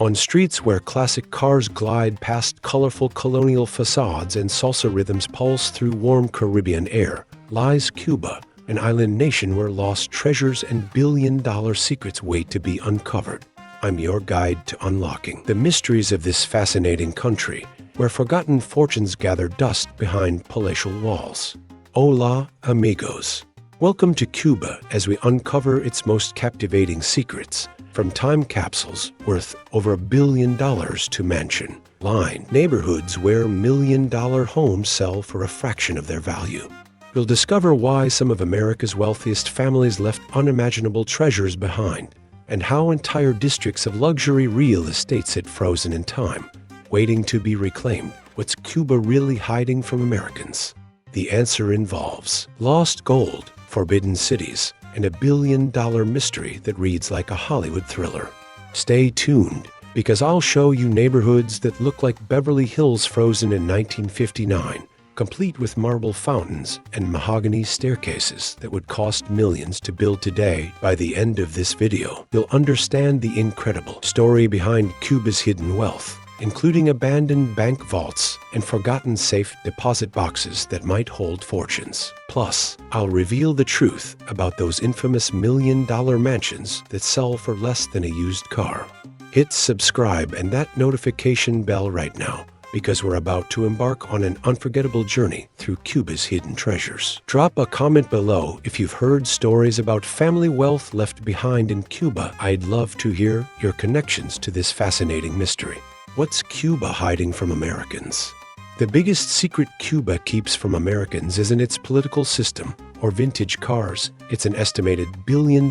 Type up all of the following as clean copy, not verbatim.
On streets where classic cars glide past colorful colonial facades and salsa rhythms pulse through warm Caribbean air, lies Cuba, an island nation where lost treasures and billion-dollar secrets wait to be uncovered. I'm your guide to unlocking the mysteries of this fascinating country, where forgotten fortunes gather dust behind palatial walls. Hola, amigos. Welcome to Cuba as we uncover its most captivating secrets, from time capsules worth over $1 billion to mansion-lined neighborhoods where million-dollar homes sell for a fraction of their value. You'll discover why some of America's wealthiest families left unimaginable treasures behind, and how entire districts of luxury real estate sit frozen in time, waiting to be reclaimed. What's Cuba really hiding from Americans? The answer involves lost gold, forbidden cities, and a billion-dollar mystery that reads like a Hollywood thriller. Stay tuned, because I'll show you neighborhoods that look like Beverly Hills frozen in 1959, complete with marble fountains and mahogany staircases that would cost millions to build today. By the end of this video, you'll understand the incredible story behind Cuba's hidden wealth, including abandoned bank vaults and forgotten safe deposit boxes that might hold fortunes. Plus, I'll reveal the truth about those infamous million-dollar mansions that sell for less than a used car. Hit subscribe and that notification bell right now, because we're about to embark on an unforgettable journey through Cuba's hidden treasures. Drop a comment below if you've heard stories about family wealth left behind in Cuba. I'd love to hear your connections to this fascinating mystery. What's Cuba hiding from Americans? The biggest secret Cuba keeps from Americans isn't its political system or vintage cars. It's an estimated $1 billion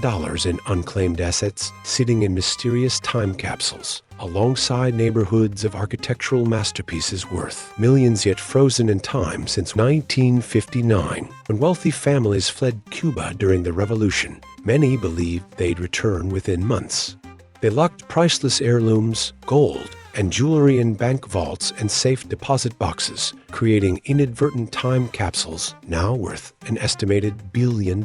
in unclaimed assets sitting in mysterious time capsules, alongside neighborhoods of architectural masterpieces worth millions yet frozen in time since 1959. When wealthy families fled Cuba during the revolution, many believed they'd return within months. They locked priceless heirlooms, gold, and jewelry in bank vaults and safe deposit boxes, creating inadvertent time capsules now worth an estimated $1 billion.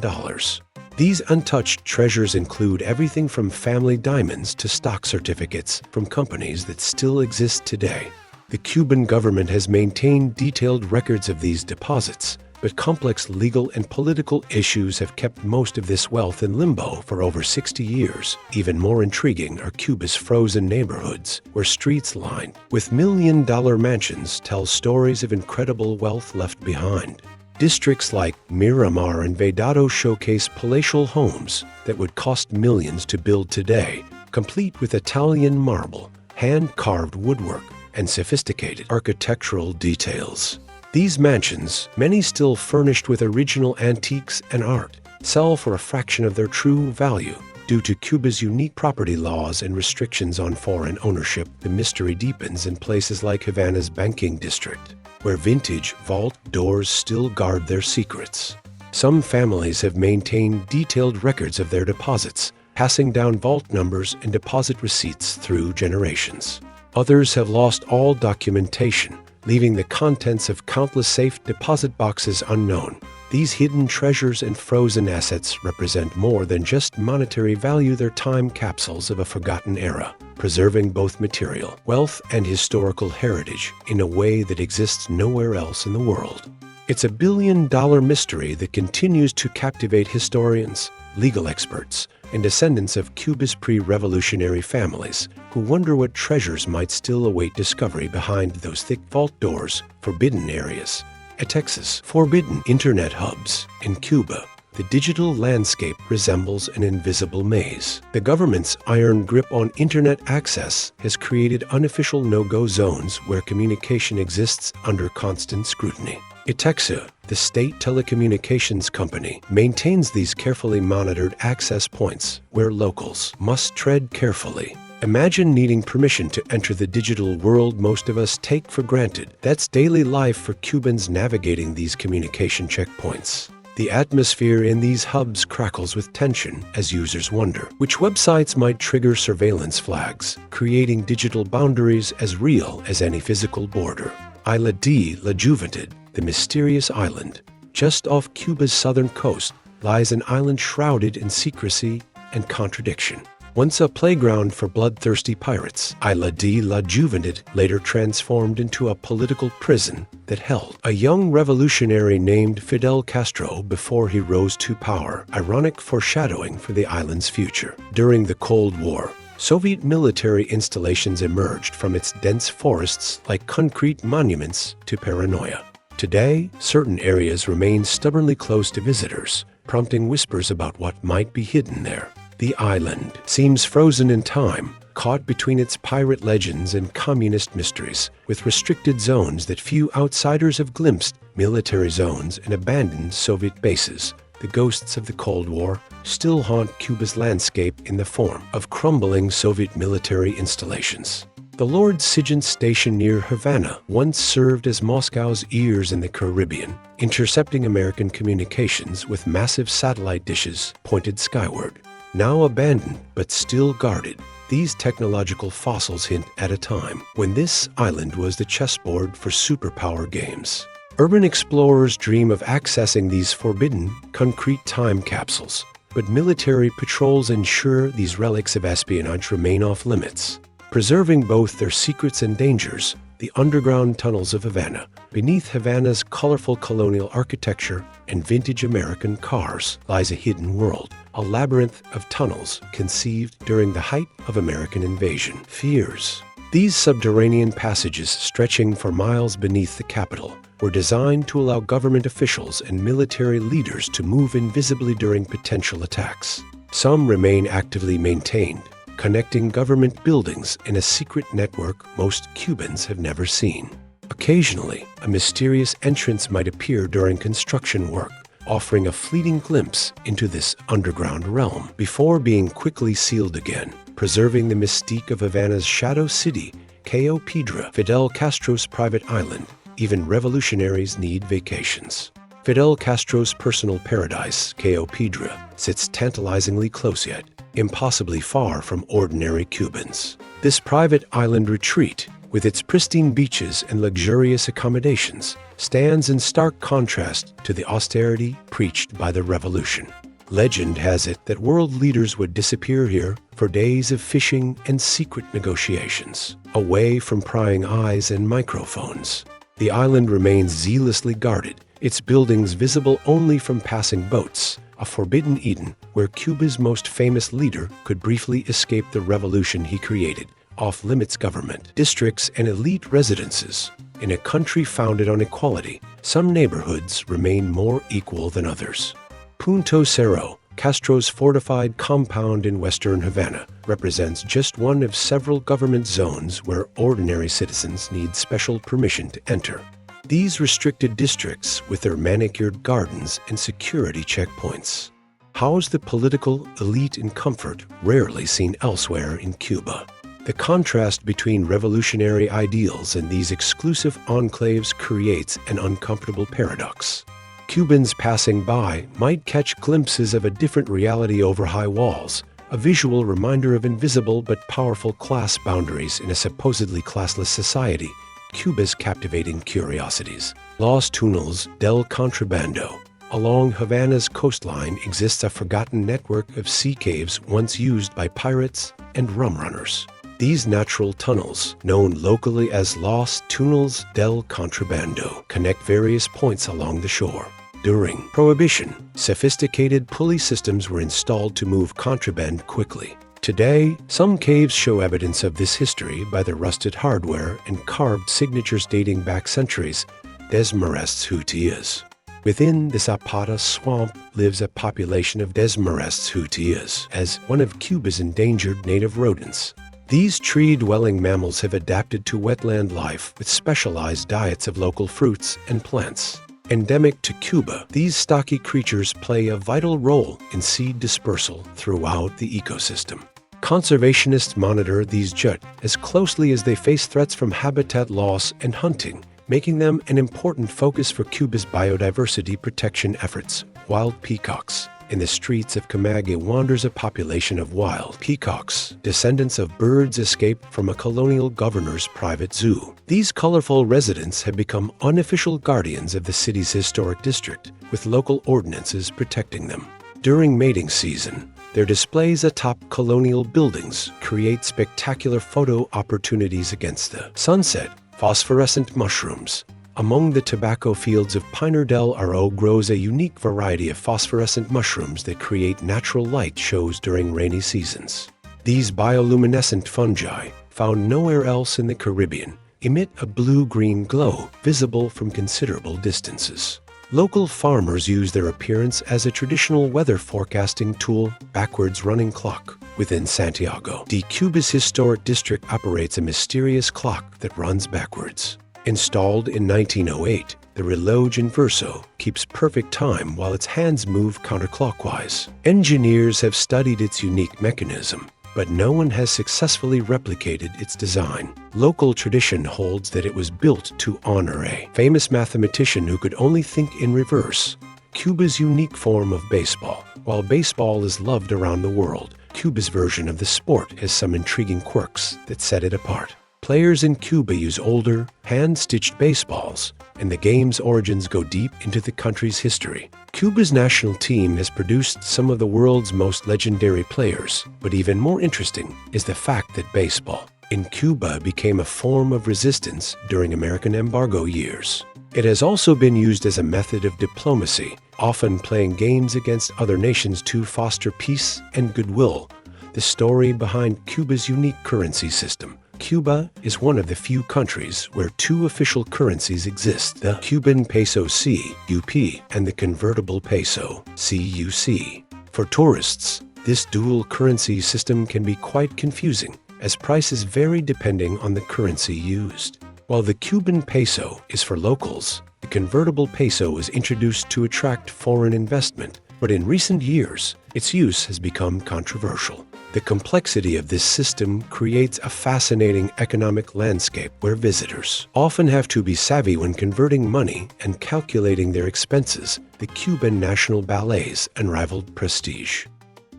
These untouched treasures include everything from family diamonds to stock certificates from companies that still exist today. The Cuban government has maintained detailed records of these deposits, but complex legal and political issues have kept most of this wealth in limbo for over 60 years. Even more intriguing are Cuba's frozen neighborhoods, where streets lined with million-dollar mansions tell stories of incredible wealth left behind. Districts like Miramar and Vedado showcase palatial homes that would cost millions to build today, complete with Italian marble, hand-carved woodwork, and sophisticated architectural details. These mansions, many still furnished with original antiques and art, sell for a fraction of their true value. Due to Cuba's unique property laws and restrictions on foreign ownership, the mystery deepens in places like Havana's banking district, where vintage vault doors still guard their secrets. Some families have maintained detailed records of their deposits, passing down vault numbers and deposit receipts through generations. Others have lost all documentation, leaving the contents of countless safe deposit boxes unknown. These hidden treasures and frozen assets represent more than just monetary value. They're time capsules of a forgotten era, preserving both material wealth and historical heritage in a way that exists nowhere else in the world. It's a $1 billion mystery that continues to captivate historians, legal experts, and descendants of Cuba's pre-revolutionary families who wonder what treasures might still await discovery behind those thick vault doors. Forbidden areas. ETECSA's forbidden internet hubs. In Cuba, the digital landscape resembles an invisible maze. The government's iron grip on internet access has created unofficial no-go zones where communication exists under constant scrutiny. ETECSA, the state telecommunications company, maintains these carefully monitored access points where locals must tread carefully. Imagine needing permission to enter the digital world most of us take for granted. That's daily life for Cubans navigating these communication checkpoints. The atmosphere in these hubs crackles with tension as users wonder which websites might trigger surveillance flags, creating digital boundaries as real as any physical border. Isla de la Juventud, the mysterious island, just off Cuba's southern coast, lies an island shrouded in secrecy and contradiction. Once a playground for bloodthirsty pirates, Isla de la Juventud later transformed into a political prison that held a young revolutionary named Fidel Castro before he rose to power, ironic foreshadowing for the island's future. During the Cold War, Soviet military installations emerged from its dense forests like concrete monuments to paranoia. Today, certain areas remain stubbornly close to visitors, prompting whispers about what might be hidden there. The island seems frozen in time, caught between its pirate legends and communist mysteries, with restricted zones that few outsiders have glimpsed, military zones and abandoned Soviet bases. The ghosts of the Cold War still haunt Cuba's landscape in the form of crumbling Soviet military installations. The Lord Sigint Station near Havana once served as Moscow's ears in the Caribbean, intercepting American communications with massive satellite dishes pointed skyward. Now abandoned but still guarded, these technological fossils hint at a time when this island was the chessboard for superpower games. Urban explorers dream of accessing these forbidden, concrete time capsules, but military patrols ensure these relics of espionage remain off limits. Preserving both their secrets and dangers, the underground tunnels of Havana, beneath Havana's colorful colonial architecture and vintage American cars, lies a hidden world, a labyrinth of tunnels conceived during the height of American invasion fears. These subterranean passages, stretching for miles beneath the capital, were designed to allow government officials and military leaders to move invisibly during potential attacks. Some remain actively maintained, connecting government buildings in a secret network most Cubans have never seen. Occasionally, a mysterious entrance might appear during construction work, offering a fleeting glimpse into this underground realm before being quickly sealed again, preserving the mystique of Havana's shadow city, Cayo Piedra, Fidel Castro's private island. Even revolutionaries need vacations. Fidel Castro's personal paradise, Cayo Piedra, sits tantalizingly close yet impossibly far from ordinary Cubans. This private island retreat, with its pristine beaches and luxurious accommodations, stands in stark contrast to the austerity preached by the revolution. Legend has it that world leaders would disappear here for days of fishing and secret negotiations, away from prying eyes and microphones. The island remains zealously guarded, its buildings visible only from passing boats, a forbidden Eden where Cuba's most famous leader could briefly escape the revolution he created, off-limits government, districts, and elite residences. In a country founded on equality, some neighborhoods remain more equal than others. Punto Cerro, Castro's fortified compound in western Havana, represents just one of several government zones where ordinary citizens need special permission to enter. These restricted districts, with their manicured gardens and security checkpoints, house the political elite in comfort rarely seen elsewhere in Cuba. The contrast between revolutionary ideals and these exclusive enclaves creates an uncomfortable paradox. Cubans passing by might catch glimpses of a different reality over high walls, a visual reminder of invisible but powerful class boundaries in a supposedly classless society. Cuba's captivating curiosities. Los Túneles del Contrabando. Along Havana's coastline exists a forgotten network of sea caves once used by pirates and rum runners. These natural tunnels, known locally as Los Túneles del Contrabando, connect various points along the shore. During Prohibition, sophisticated pulley systems were installed to move contraband quickly. Today, some caves show evidence of this history by their rusted hardware and carved signatures dating back centuries, Desmarests Jutias. Within the Zapata swamp lives a population of Desmarests Jutias, as one of Cuba's endangered native rodents. These tree-dwelling mammals have adapted to wetland life with specialized diets of local fruits and plants. Endemic to Cuba, these stocky creatures play a vital role in seed dispersal throughout the ecosystem. Conservationists monitor these jut as closely as they face threats from habitat loss and hunting, making them an important focus for Cuba's biodiversity protection efforts. Wild peacocks. In the streets of Camagüey wanders a population of wild peacocks, descendants of birds escaped from a colonial governor's private zoo. These colorful residents have become unofficial guardians of the city's historic district, with local ordinances protecting them. During mating season, Their displays atop colonial buildings create spectacular photo opportunities against the sunset. Phosphorescent mushrooms. Among the tobacco fields of Pinar del Aro grows a unique variety of phosphorescent mushrooms that create natural light shows during rainy seasons. These bioluminescent fungi, found nowhere else in the Caribbean, emit a blue-green glow visible from considerable distances. Local farmers use their appearance as a traditional weather forecasting tool, backwards running clock. Within Santiago de Cuba's historic district operates a mysterious clock that runs backwards. Installed in 1908, the reloj inverso keeps perfect time while its hands move counterclockwise. Engineers have studied its unique mechanism, but no one has successfully replicated its design. Local tradition holds that it was built to honor a famous mathematician who could only think in reverse. Cuba's unique form of baseball. While baseball is loved around the world, Cuba's version of the sport has some intriguing quirks that set it apart. Players in Cuba use older, hand-stitched baseballs, and the game's origins go deep into the country's history. Cuba's national team has produced some of the world's most legendary players, but even more interesting is the fact that baseball in Cuba became a form of resistance during American embargo years. It has also been used as a method of diplomacy, often playing games against other nations to foster peace and goodwill. The story behind Cuba's unique currency system. Cuba is one of the few countries where two official currencies exist, the Cuban peso CUP and the convertible peso CUC. For tourists, this dual currency system can be quite confusing, as prices vary depending on the currency used. While the Cuban peso is for locals, the convertible peso was introduced to attract foreign investment, but in recent years, its use has become controversial. The complexity of this system creates a fascinating economic landscape where visitors often have to be savvy when converting money and calculating their expenses. The Cuban National Ballet's unrivaled prestige.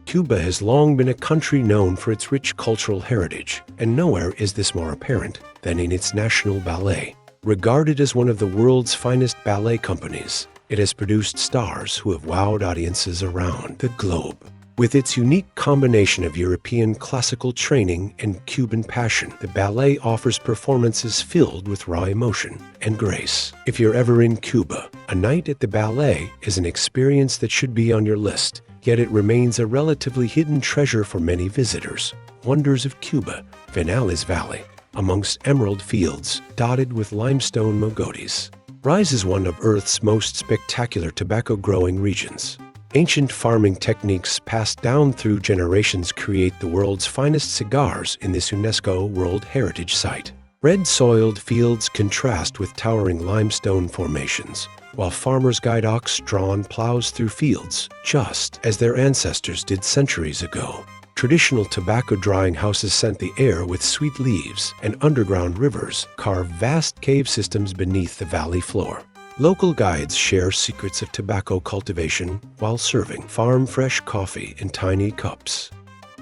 Cuba has long been a country known for its rich cultural heritage, and nowhere is this more apparent than in its national ballet. Regarded as one of the world's finest ballet companies, it has produced stars who have wowed audiences around the globe. With its unique combination of European classical training and Cuban passion, the ballet offers performances filled with raw emotion and grace. If you're ever in Cuba, a night at the ballet is an experience that should be on your list, yet it remains a relatively hidden treasure for many visitors. Wonders of Cuba, Viñales Valley, amongst emerald fields dotted with limestone mogotes, rises one of Earth's most spectacular tobacco-growing regions. Ancient farming techniques passed down through generations create the world's finest cigars in this UNESCO World Heritage Site. Red-soiled fields contrast with towering limestone formations, while farmers guide ox-drawn plows through fields, just as their ancestors did centuries ago. Traditional tobacco drying houses scent the air with sweet leaves, and underground rivers carve vast cave systems beneath the valley floor. Local guides share secrets of tobacco cultivation while serving farm-fresh coffee in tiny cups.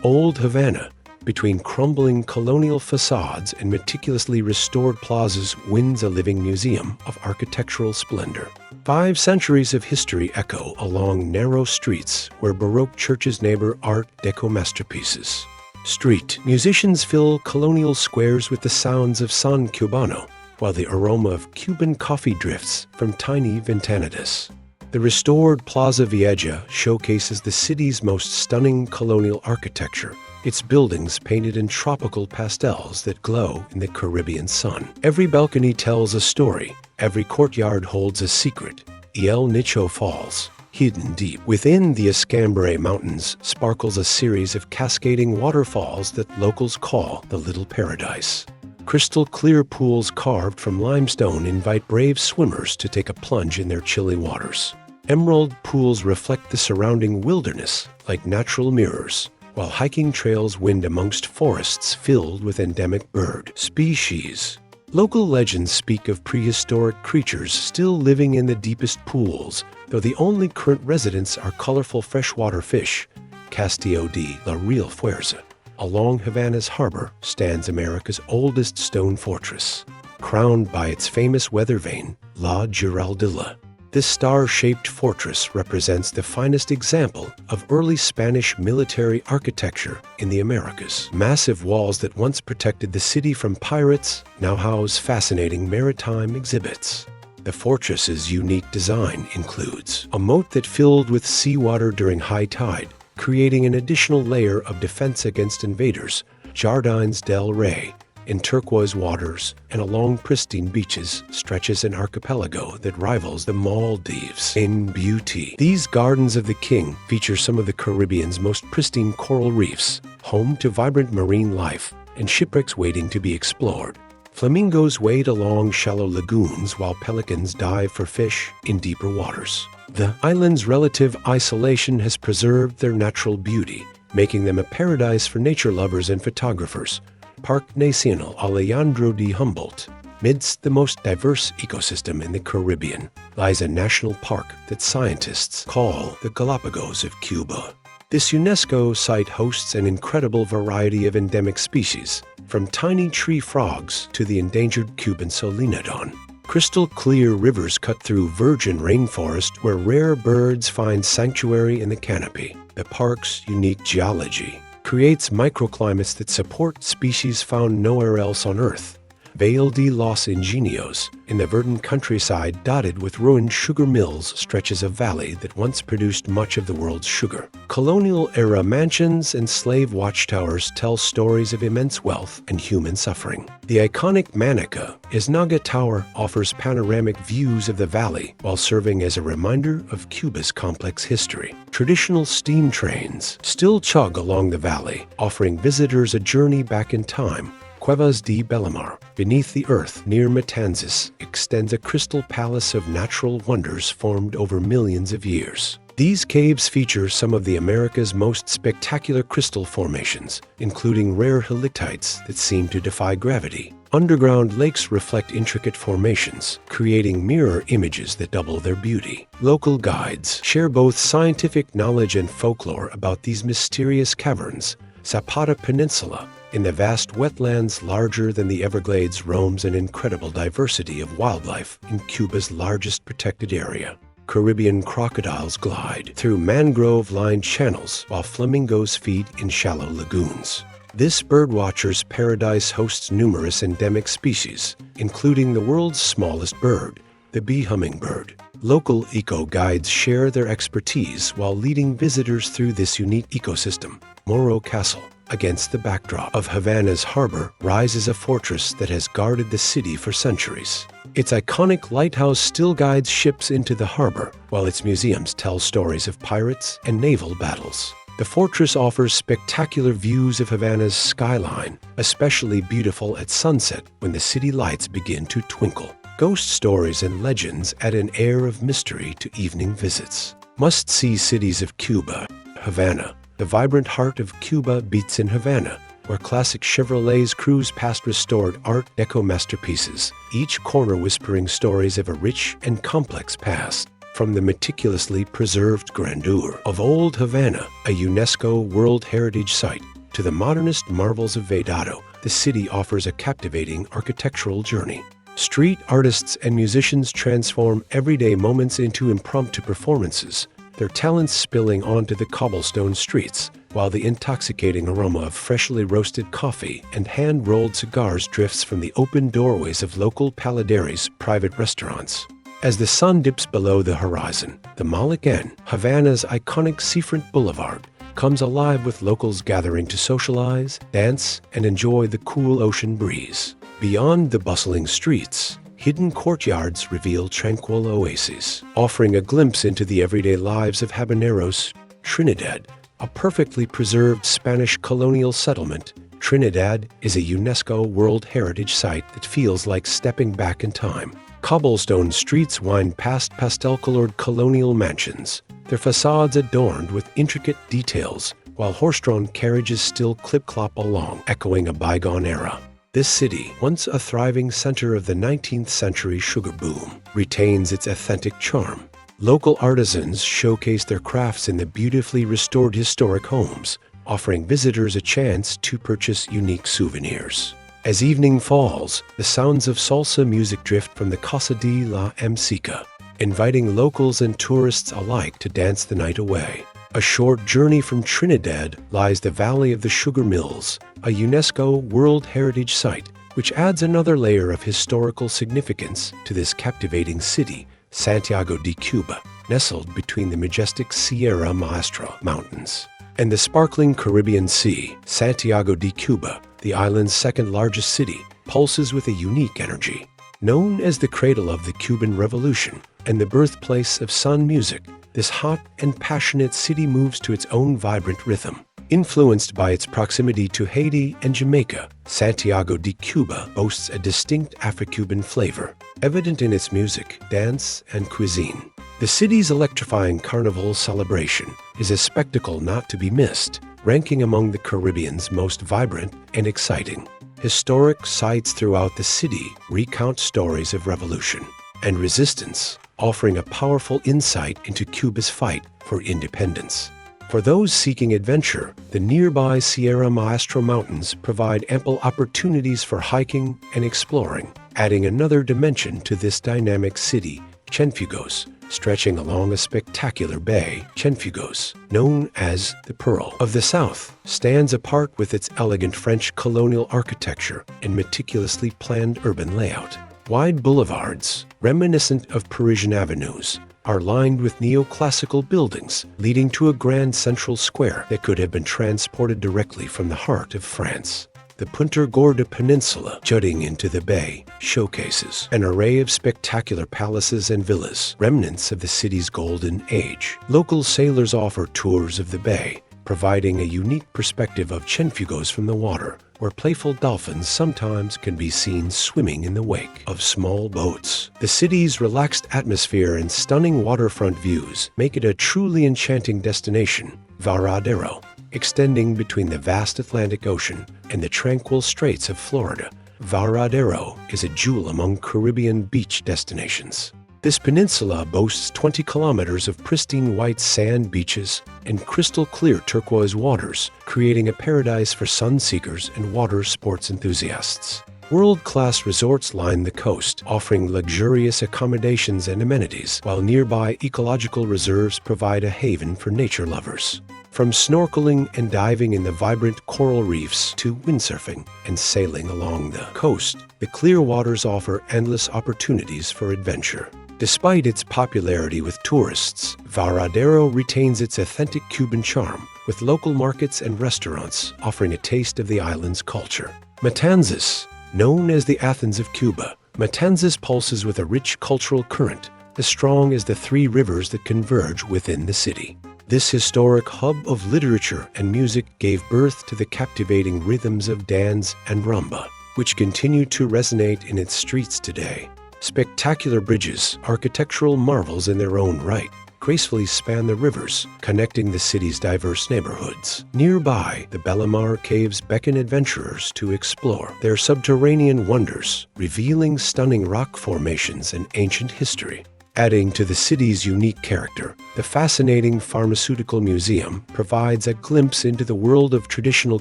Old Havana, between crumbling colonial facades and meticulously restored plazas, wins a living museum of architectural splendor. 5 centuries of history echo along narrow streets where Baroque churches neighbor Art Deco masterpieces. Street musicians fill colonial squares with the sounds of son cubano, while the aroma of Cuban coffee drifts from tiny ventanadas. The restored Plaza Vieja showcases the city's most stunning colonial architecture, its buildings painted in tropical pastels that glow in the Caribbean sun. Every balcony tells a story, every courtyard holds a secret. El Nicho Falls, hidden deep within the Escambray Mountains, sparkles a series of cascading waterfalls that locals call the Little Paradise. Crystal-clear pools carved from limestone invite brave swimmers to take a plunge in their chilly waters. Emerald pools reflect the surrounding wilderness like natural mirrors, while hiking trails wind amongst forests filled with endemic bird species. Local legends speak of prehistoric creatures still living in the deepest pools, though the only current residents are colorful freshwater fish. Castillo de la Real Fuerza. Along Havana's harbor stands America's oldest stone fortress, crowned by its famous weather vane, La Giraldilla. This star-shaped fortress represents the finest example of early Spanish military architecture in the Americas. Massive walls that once protected the city from pirates now house fascinating maritime exhibits. The fortress's unique design includes a moat that filled with seawater during high tide, creating an additional layer of defense against invaders, Jardines del Rey, in turquoise waters, and along pristine beaches stretches an archipelago that rivals the Maldives in beauty. These Gardens of the King feature some of the Caribbean's most pristine coral reefs, home to vibrant marine life and shipwrecks waiting to be explored. Flamingos wade along shallow lagoons while pelicans dive for fish in deeper waters. The island's relative isolation has preserved their natural beauty, making them a paradise for nature lovers and photographers. Parque Nacional Alejandro de Humboldt, midst the most diverse ecosystem in the Caribbean, lies a national park that scientists call the Galapagos of Cuba. This UNESCO site hosts an incredible variety of endemic species, from tiny tree frogs to the endangered Cuban solenodon. Crystal-clear rivers cut through virgin rainforest where rare birds find sanctuary in the canopy. The park's unique geology creates microclimates that support species found nowhere else on Earth. Valle de los Ingenios, in the verdant countryside dotted with ruined sugar mills, stretches a valley that once produced much of the world's sugar. Colonial-era mansions and slave watchtowers tell stories of immense wealth and human suffering. The iconic Manica Isnaga Tower offers panoramic views of the valley while serving as a reminder of Cuba's complex history. Traditional steam trains still chug along the valley, offering visitors a journey back in time. Cuevas de Bellamar, beneath the earth near Matanzas, extends a crystal palace of natural wonders formed over millions of years. These caves feature some of the America's most spectacular crystal formations, including rare helictites that seem to defy gravity. Underground lakes reflect intricate formations, creating mirror images that double their beauty. Local guides share both scientific knowledge and folklore about these mysterious caverns. Zapata Peninsula, in the vast wetlands larger than the Everglades, roams an incredible diversity of wildlife in Cuba's largest protected area. Caribbean crocodiles glide through mangrove-lined channels while flamingos feed in shallow lagoons. This birdwatcher's paradise hosts numerous endemic species, including the world's smallest bird, the bee hummingbird. Local eco-guides share their expertise while leading visitors through this unique ecosystem. Morro Castle, against the backdrop of Havana's harbor, rises a fortress that has guarded the city for centuries. Its iconic lighthouse still guides ships into the harbor, while its museums tell stories of pirates and naval battles. The fortress offers spectacular views of Havana's skyline, especially beautiful at sunset when the city lights begin to twinkle. Ghost stories and legends add an air of mystery to evening visits. Must-see cities of Cuba. Havana. The vibrant heart of Cuba beats in Havana, where classic Chevrolets cruise past restored Art Deco masterpieces, each corner whispering stories of a rich and complex past. From the meticulously preserved grandeur of Old Havana, a UNESCO World Heritage Site, to the modernist marvels of Vedado, the city offers a captivating architectural journey. Street artists and musicians transform everyday moments into impromptu performances, their talents spilling onto the cobblestone streets, while the intoxicating aroma of freshly roasted coffee and hand-rolled cigars drifts from the open doorways of local paladeries, private restaurants. As the sun dips below the horizon, the Malik N, Havana's iconic seafront boulevard, comes alive with locals gathering to socialize, dance, and enjoy the cool ocean breeze. Beyond the bustling streets, hidden courtyards reveal tranquil oases, offering a glimpse into the everyday lives of habaneros. Trinidad, a perfectly preserved Spanish colonial settlement, Trinidad is a UNESCO World Heritage Site that feels like stepping back in time. Cobblestone streets wind past pastel-colored colonial mansions, their facades adorned with intricate details, while horse-drawn carriages still clip-clop along, echoing a bygone era. This city, once a thriving center of the 19th century sugar boom, retains its authentic charm. Local artisans showcase their crafts in the beautifully restored historic homes, offering visitors a chance to purchase unique souvenirs. As evening falls, the sounds of salsa music drift from the Casa de la Música, inviting locals and tourists alike to dance the night away. A short journey from Trinidad lies the Valley of the Sugar Mills, a UNESCO World Heritage Site, which adds another layer of historical significance to this captivating city, Santiago de Cuba, nestled between the majestic Sierra Maestra Mountains and the sparkling Caribbean Sea. Santiago de Cuba, the island's second-largest city, pulses with a unique energy. Known as the cradle of the Cuban Revolution and the birthplace of sun music, this hot and passionate city moves to its own vibrant rhythm. Influenced by its proximity to Haiti and Jamaica, Santiago de Cuba boasts a distinct Afro-Cuban flavor, evident in its music, dance, and cuisine. The city's electrifying carnival celebration is a spectacle not to be missed, ranking among the Caribbean's most vibrant and exciting. Historic sites throughout the city recount stories of revolution and resistance, offering a powerful insight into Cuba's fight for independence. For those seeking adventure, the nearby Sierra Maestra Mountains provide ample opportunities for hiking and exploring, adding another dimension to this dynamic city. Cienfuegos, stretching along a spectacular bay, Cienfuegos, known as the Pearl of the South, stands apart with its elegant French colonial architecture and meticulously planned urban layout. Wide boulevards, reminiscent of Parisian avenues, are lined with neoclassical buildings, leading to a grand central square that could have been transported directly from the heart of France. The Punta Gorda Peninsula, jutting into the bay, showcases an array of spectacular palaces and villas, remnants of the city's golden age. Local sailors offer tours of the bay, providing a unique perspective of Cienfuegos from the water, where playful dolphins sometimes can be seen swimming in the wake of small boats. The city's relaxed atmosphere and stunning waterfront views make it a truly enchanting destination. Varadero, extending between the vast Atlantic Ocean and the tranquil straits of Florida, Varadero is a jewel among Caribbean beach destinations. This peninsula boasts 20 kilometers of pristine white sand beaches and crystal-clear turquoise waters, creating a paradise for sun-seekers and water sports enthusiasts. World-class resorts line the coast, offering luxurious accommodations and amenities, while nearby ecological reserves provide a haven for nature lovers. From snorkeling and diving in the vibrant coral reefs to windsurfing and sailing along the coast, the clear waters offer endless opportunities for adventure. Despite its popularity with tourists, Varadero retains its authentic Cuban charm, with local markets and restaurants offering a taste of the island's culture. Matanzas, known as the Athens of Cuba, Matanzas pulses with a rich cultural current, as strong as the three rivers that converge within the city. This historic hub of literature and music gave birth to the captivating rhythms of dance and rumba, which continue to resonate in its streets today. Spectacular bridges, architectural marvels in their own right, gracefully span the rivers, connecting the city's diverse neighborhoods. Nearby, the Bellamar Caves beckon adventurers to explore their subterranean wonders, revealing stunning rock formations and ancient history. Adding to the city's unique character, the fascinating Pharmaceutical Museum provides a glimpse into the world of traditional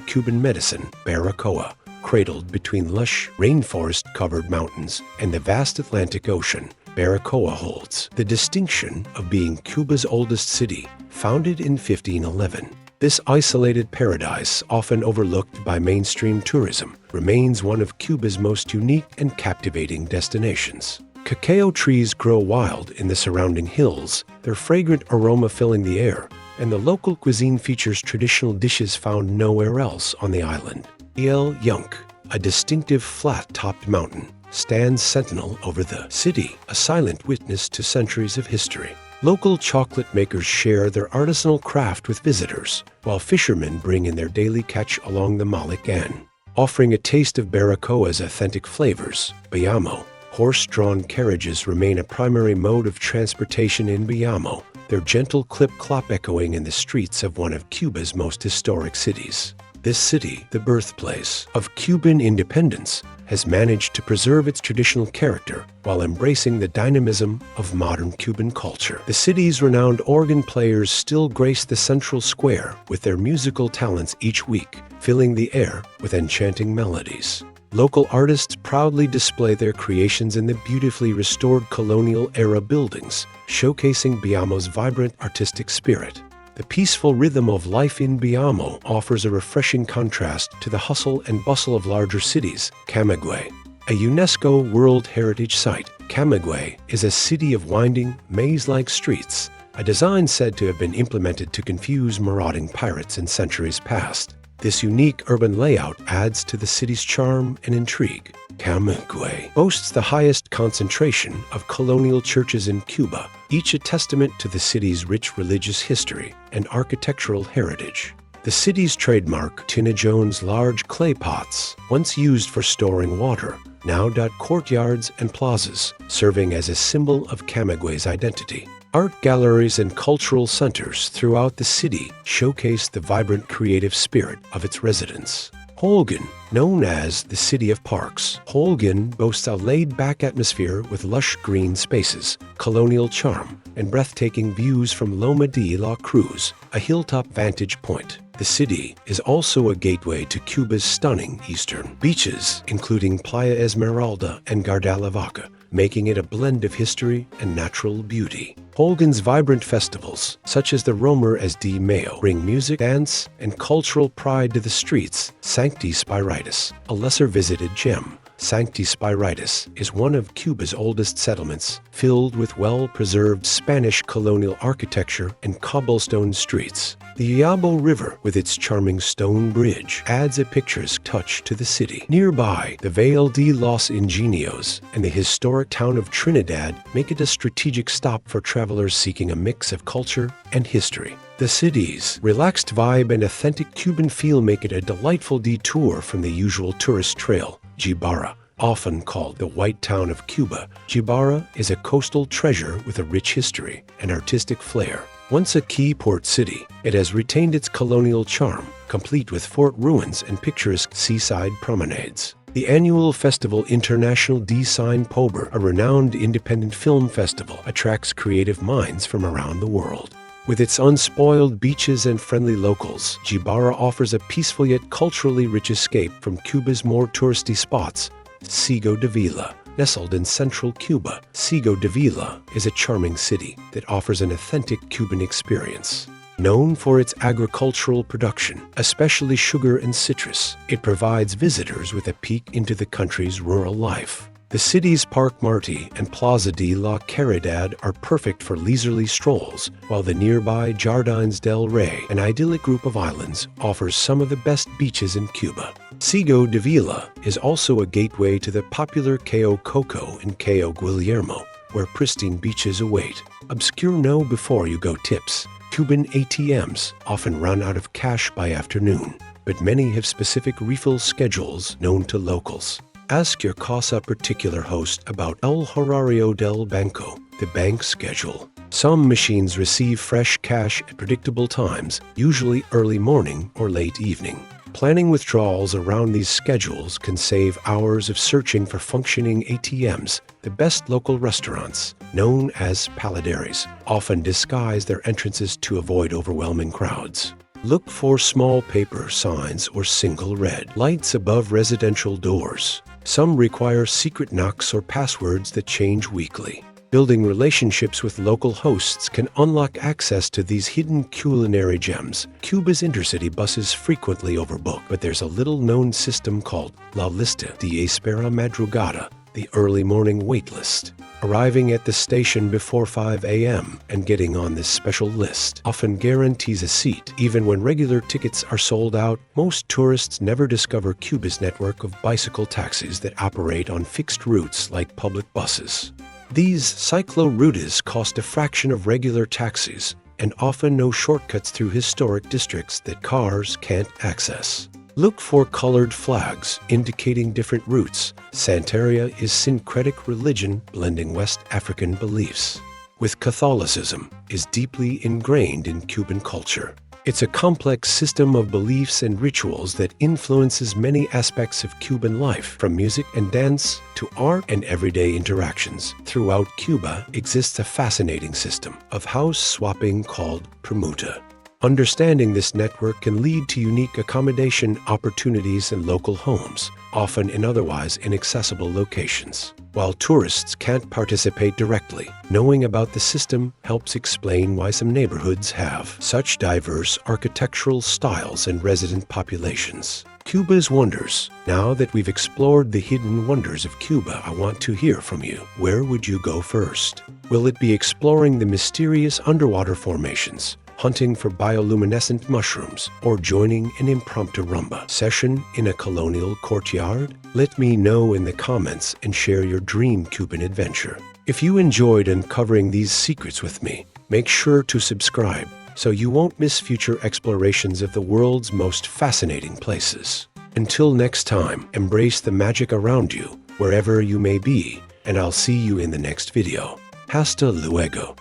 Cuban medicine. Baracoa, cradled between lush, rainforest-covered mountains and the vast Atlantic Ocean, Baracoa holds the distinction of being Cuba's oldest city, founded in 1511. This isolated paradise, often overlooked by mainstream tourism, remains one of Cuba's most unique and captivating destinations. Cacao trees grow wild in the surrounding hills, their fragrant aroma filling the air, and the local cuisine features traditional dishes found nowhere else on the island. El Yunque, a distinctive flat-topped mountain, stands sentinel over the city, a silent witness to centuries of history. Local chocolate makers share their artisanal craft with visitors, while fishermen bring in their daily catch along the Malican, offering a taste of Baracoa's authentic flavors. Bayamo, horse-drawn carriages remain a primary mode of transportation in Bayamo, their gentle clip-clop echoing in the streets of one of Cuba's most historic cities. This city, the birthplace of Cuban independence, has managed to preserve its traditional character while embracing the dynamism of modern Cuban culture. The city's renowned organ players still grace the central square with their musical talents each week, filling the air with enchanting melodies. Local artists proudly display their creations in the beautifully restored colonial-era buildings, showcasing Biamo's vibrant artistic spirit. The peaceful rhythm of life in Biamo offers a refreshing contrast to the hustle and bustle of larger cities. Camagüey, a UNESCO World Heritage Site, Camagüey is a city of winding, maze-like streets, a design said to have been implemented to confuse marauding pirates in centuries past. This unique urban layout adds to the city's charm and intrigue. Camagüey boasts the highest concentration of colonial churches in Cuba, each a testament to the city's rich religious history and architectural heritage. The city's trademark, Tinajone's large clay pots, once used for storing water, now dot courtyards and plazas, serving as a symbol of Camagüey's identity. Art galleries and cultural centers throughout the city showcase the vibrant creative spirit of its residents. Holguin, known as the City of Parks, Holguin boasts a laid-back atmosphere with lush green spaces, colonial charm, and breathtaking views from Loma de la Cruz, a hilltop vantage point. The city is also a gateway to Cuba's stunning eastern beaches, including Playa Esmeralda and Gardalavaca, making it a blend of history and natural beauty. Holguin's vibrant festivals, such as the Romer de Mayo, bring music, dance, and cultural pride to the streets. Sancti Spiritus, a lesser-visited gem. Sancti Spiritus is one of Cuba's oldest settlements, filled with well-preserved Spanish colonial architecture and cobblestone streets. The Yabo River, with its charming stone bridge, adds a picturesque touch to the city. Nearby, the Valle de los Ingenios and the historic town of Trinidad make it a strategic stop for travelers seeking a mix of culture and history. The city's relaxed vibe and authentic Cuban feel make it a delightful detour from the usual tourist trail. Jibara, often called the White Town of Cuba, Jibara is a coastal treasure with a rich history and artistic flair. Once a key port city, it has retained its colonial charm, complete with fort ruins and picturesque seaside promenades. The annual festival International de Cine Pobre, a renowned independent film festival, attracts creative minds from around the world. With its unspoiled beaches and friendly locals, Jibara offers a peaceful yet culturally rich escape from Cuba's more touristy spots. Ciego de Vila. Nestled in central Cuba, Ciego de Vila is a charming city that offers an authentic Cuban experience. Known for its agricultural production, especially sugar and citrus, it provides visitors with a peek into the country's rural life. The city's Parque Martí and Plaza de la Caridad are perfect for leisurely strolls, while the nearby Jardines del Rey, an idyllic group of islands, offers some of the best beaches in Cuba. Ciego de Vila is also a gateway to the popular Cayo Coco and Cayo Guillermo, where pristine beaches await. Obscure know-before-you-go tips. Cuban ATMs often run out of cash by afternoon, but many have specific refill schedules known to locals. Ask your Casa particular host about El Horario del Banco, the bank schedule. Some machines receive fresh cash at predictable times, usually early morning or late evening. Planning withdrawals around these schedules can save hours of searching for functioning ATMs. The best local restaurants, known as paladeries, often disguise their entrances to avoid overwhelming crowds. Look for small paper signs or single red lights above residential doors. Some require secret knocks or passwords that change weekly. Building relationships with local hosts can unlock access to these hidden culinary gems. Cuba's intercity buses frequently overbook, but there's a little-known system called La Lista de Espera Madrugada, the early morning waitlist. Arriving at the station before 5 a.m. and getting on this special list often guarantees a seat. Even when regular tickets are sold out, most tourists never discover Cuba's network of bicycle taxis that operate on fixed routes like public buses. These cyclo-rutas cost a fraction of regular taxis and often know shortcuts through historic districts that cars can't access. Look for colored flags indicating different routes. Santeria is syncretic religion blending West African beliefs with Catholicism is deeply ingrained in Cuban culture. It's a complex system of beliefs and rituals that influences many aspects of Cuban life, from music and dance to art and everyday interactions. Throughout Cuba exists a fascinating system of house swapping called permuta. Understanding this network can lead to unique accommodation opportunities in local homes, often in otherwise inaccessible locations. While tourists can't participate directly, knowing about the system helps explain why some neighborhoods have such diverse architectural styles and resident populations. Cuba's wonders. Now that we've explored the hidden wonders of Cuba, I want to hear from you. Where would you go first? Will it be exploring the mysterious underwater formations, hunting for bioluminescent mushrooms, or joining an impromptu rumba session in a colonial courtyard? Let me know in the comments and share your dream Cuban adventure. If you enjoyed uncovering these secrets with me, make sure to subscribe so you won't miss future explorations of the world's most fascinating places. Until next time, embrace the magic around you, wherever you may be, and I'll see you in the next video. Hasta luego.